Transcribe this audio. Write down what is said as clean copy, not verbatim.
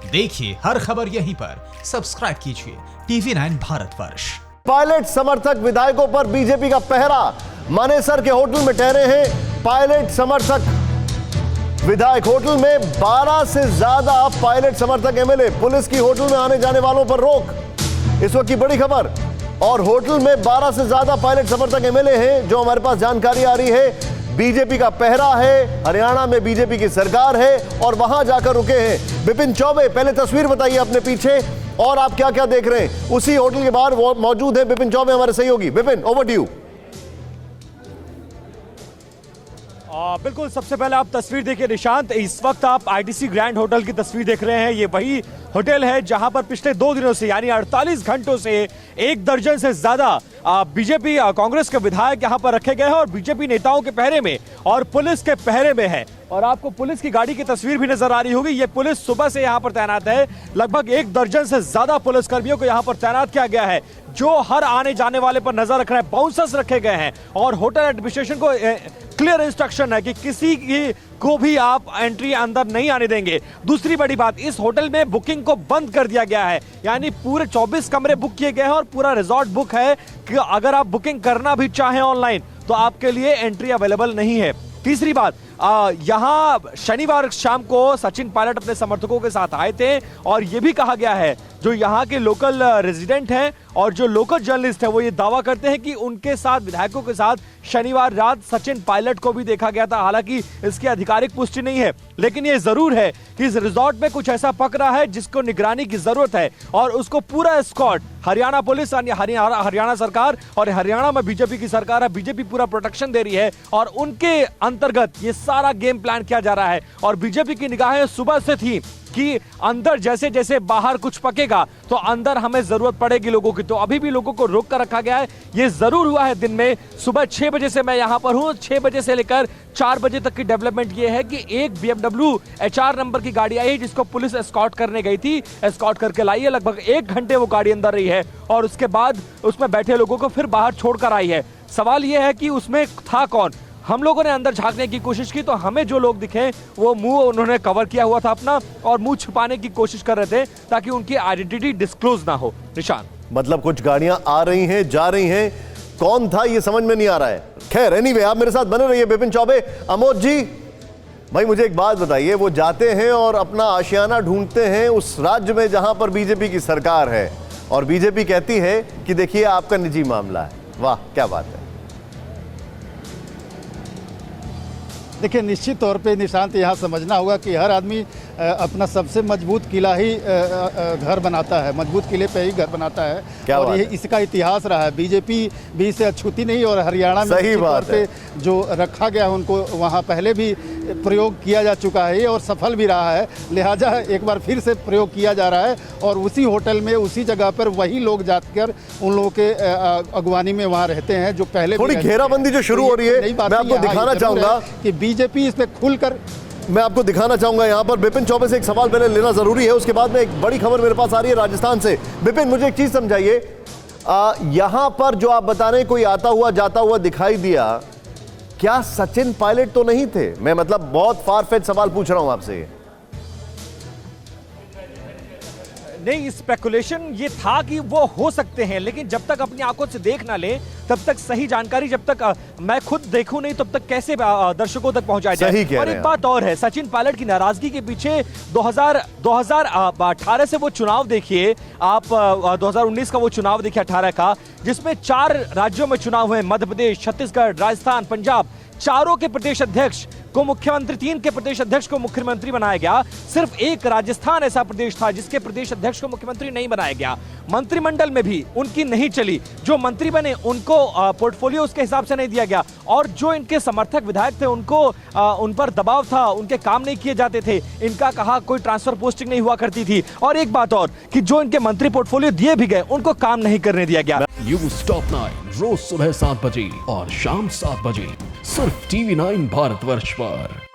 देखिए हर खबर यहीं पर, सब्सक्राइब कीजिए TV9 भारतवर्ष। पायलट समर्थक विधायकों पर बीजेपी का पहरा। मानेसर के होटल में ठहरे हैं पायलट समर्थक विधायक। होटल में 12 से ज्यादा पायलट समर्थक एमएलए। पुलिस की होटल में आने जाने वालों पर रोक, इस वक्त की बड़ी खबर। और होटल में 12 से ज्यादा पायलट समर्थक एमएलए हैं, जो हमारे पास जानकारी आ रही है। बीजेपी का पहरा है, हरियाणा में बीजेपी की सरकार है और वहां जाकर रुके हैं विपिन चौबे। पहले तस्वीर बताइए अपने पीछे और आप क्या क्या देख रहे हैं। उसी होटल के बाहर वो मौजूद है विपिन चौबे, हमारे सहयोगी। Vipin, over to you. बिल्कुल, सबसे पहले आप तस्वीर देखिए निशांत। इस वक्त आप आईटीसी ग्रैंड होटल की तस्वीर देख रहे हैं। ये वही होटल है जहां पर पिछले 2 दिनों से यानी 48 घंटों से 1 दर्जन से ज्यादा बीजेपी कांग्रेस के विधायक यहां पर रखे गए हैं और बीजेपी नेताओं के पहरे में और पुलिस के पहरे में है। और आपको पुलिस की गाड़ी की तस्वीर भी नजर आ रही होगी। ये पुलिस सुबह से यहां पर तैनात है। लगभग 1 दर्जन से ज्यादा पुलिस कर्मियों को यहां पर तैनात किया गया है, जो हर आने जाने वाले पर नजर रख रहे हैं। बाउंसर्स रखे गए हैं और होटल एडमिनिस्ट्रेशन को क्लियर इंस्ट्रक्शन है कि किसी को भी आप एंट्री अंदर नहीं आने देंगे। दूसरी बड़ी बात, इस होटल में बुकिंग को बंद कर दिया गया है, यानी पूरे 24 कमरे बुक किए गए हैं और पूरा रिजॉर्ट बुक है कि अगर आप बुकिंग करना भी चाहें ऑनलाइन तो आपके लिए एंट्री अवेलेबल नहीं है। तीसरी बात, यहां शनिवार शाम को सचिन पायलट अपने समर्थकों के साथ आए थे और यह भी कहा गया है, जो यहां के लोकल रेजिडेंट हैं और जो लोकल जर्नलिस्ट है वो ये दावा करते हैं कि उनके साथ विधायकों के साथ शनिवार रात सचिन पायलट को भी देखा गया था। हालांकि इसकी आधिकारिक पुष्टि नहीं है, लेकिन ये जरूर है कि इस रिजॉर्ट में कुछ ऐसा पक रहा है जिसको निगरानी की जरूरत है और उसको पूरा एस्कॉर्ट हरियाणा पुलिस, हरियाणा सरकार और हरियाणा में बीजेपी की सरकार है, बीजेपी पूरा प्रोटेक्शन दे रही है और उनके अंतर्गत ये सारा गेम प्लान किया जा रहा है। और बीजेपी की निगाहें सुबह से थी कि अंदर जैसे जैसे बाहर कुछ पकेगा तो अंदर हमें जरूरत पड़ेगी लोगों की, तो अभी भी लोगों को रोक कर रखा गया है। ये जरूर हुआ है दिन में। सुबह 6 बजे से मैं यहां पर हूं। 6 बजे से लेकर 4 बजे तक की डेवलपमेंट ये है कि एक BMW HR नंबर की गाड़ी आई है जिसको पुलिस एस्कॉर्ट करने गई थी, एस्कॉर्ट करके लाई है। लगभग 1 घंटे वो गाड़ी अंदर रही है और उसके बाद उसमें बैठे लोगों को फिर बाहर छोड़कर आई है। सवाल यह है कि उसमें था कौन। हम लोगों ने अंदर झांकने की कोशिश की तो हमें जो लोग दिखे वो मुंह उन्होंने कवर किया हुआ था अपना और मुंह छुपाने की कोशिश कर रहे थे ताकि उनकी आइडेंटिटी डिस्क्लोज ना हो। निशान, मतलब कुछ गाड़ियां आ रही हैं, जा रही हैं, कौन था ये समझ में नहीं आ रहा है। खैर एनीवे, आप मेरे साथ बने रहिए। विपिन चौबे, अमोद जी, भाई मुझे एक बात बताइए, वो जाते हैं और अपना आशियाना ढूंढते हैं उस राज्य में जहां पर बीजेपी की सरकार है और बीजेपी कहती है कि देखिए आपका निजी मामला है। वाह, क्या बात है। देखिए, निश्चित तौर पे निशांत, यहाँ समझना होगा कि हर आदमी अपना सबसे मजबूत किला ही घर बनाता है, मजबूत किले पे ही घर बनाता है और ये इसका इतिहास रहा है। बीजेपी भी इसे अछूती नहीं और हरियाणा में सही बात पे जो रखा गया उनको वहाँ पहले भी प्रयोग किया जा चुका है और सफल भी रहा है, लिहाजा एक बार फिर से प्रयोग किया जा रहा है और उसी होटल में उसी जगह पर वही लोग जाकर उन लोगों के अगवानी में वहाँ रहते हैं जो पहले। थोड़ी घेराबंदी जो शुरू हो रही है, मैं आपको दिखाना चाहूंगा कि बीजेपी इस पे खुलकर, मैं आपको दिखाना चाहूंगा यहाँ पर। विपिन चौबे से एक सवाल पहले लेना जरूरी है, उसके बाद में एक बड़ी खबर मेरे पास आ रही है राजस्थान से। विपिन, मुझे एक चीज समझाइए, यहाँ पर जो आप बता रहे हैं कोई आता हुआ जाता हुआ दिखाई दिया, क्या सचिन पायलट तो नहीं थे? मैं मतलब बहुत फार-फेच सवाल पूछ रहा हूं आपसे। नहीं, स्पेकुलेशन ये था कि वो हो सकते हैं, लेकिन जब तक अपनी आंखों से देख ना ले तब तक सही जानकारी, जब तक मैं खुद देखूं नहीं तब तक कैसे दर्शकों तक पहुंचाया जाए। और एक बात और है, सचिन पायलट की नाराजगी के पीछे 2018 से वो चुनाव देखिए आप, 2019 का वो चुनाव देखिए 18 का, जिसमें 4 राज्यों में चुनाव हुए, मध्य प्रदेश, छत्तीसगढ़, राजस्थान, पंजाब। चारों के प्रदेश अध्यक्ष को मुख्यमंत्री, 3 के प्रदेश अध्यक्ष को मुख्यमंत्री बनाया गया। सिर्फ एक राजस्थान ऐसा प्रदेश था जिसके प्रदेश अध्यक्ष को मुख्यमंत्री नहीं बनाया गया। मंत्रिमंडल में भी उनकी नहीं चली, जो मंत्री बने उनको पोर्टफोलियो उसके हिसाब से नहीं दिया गया और जो इनके समर्थक विधायक थे उनको उन पर दबाव था, उनके काम नहीं किए जाते थे, इनका कहा कोई ट्रांसफर पोस्टिंग नहीं हुआ करती थी। और एक बात और कि जो इनके मंत्री पोर्टफोलियो दिए भी गए उनको काम नहीं करने दिया गया। न्यूज़ टॉप 9 रोज सुबह 7 बजे और शाम 7 बजे सिर्फ TV9 भारतवर्ष पर।